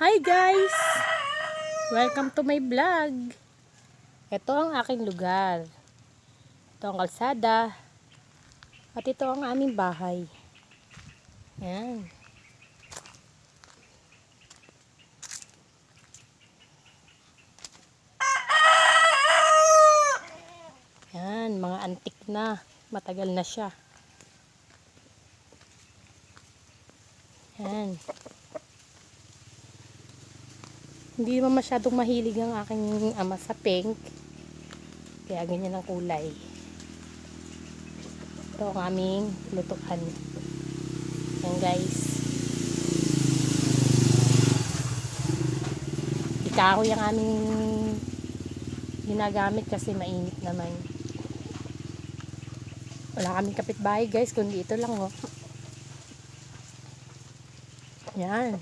Hi guys! Welcome to my vlog. Ito ang aking lugar. Ito ang kalsada. At ito ang aming bahay. Yan. Yan, mga antik na. Matagal na siya. Yan. Hindi naman masyadong mahilig ang aking ama sa pink. Kaya ganyan ang kulay. Ito ang aming lutuan. Yan guys. Kahoy ang aming ginagamit kasi mainit naman. Wala kaming kapitbahay guys, kundi ito lang oh. Yan.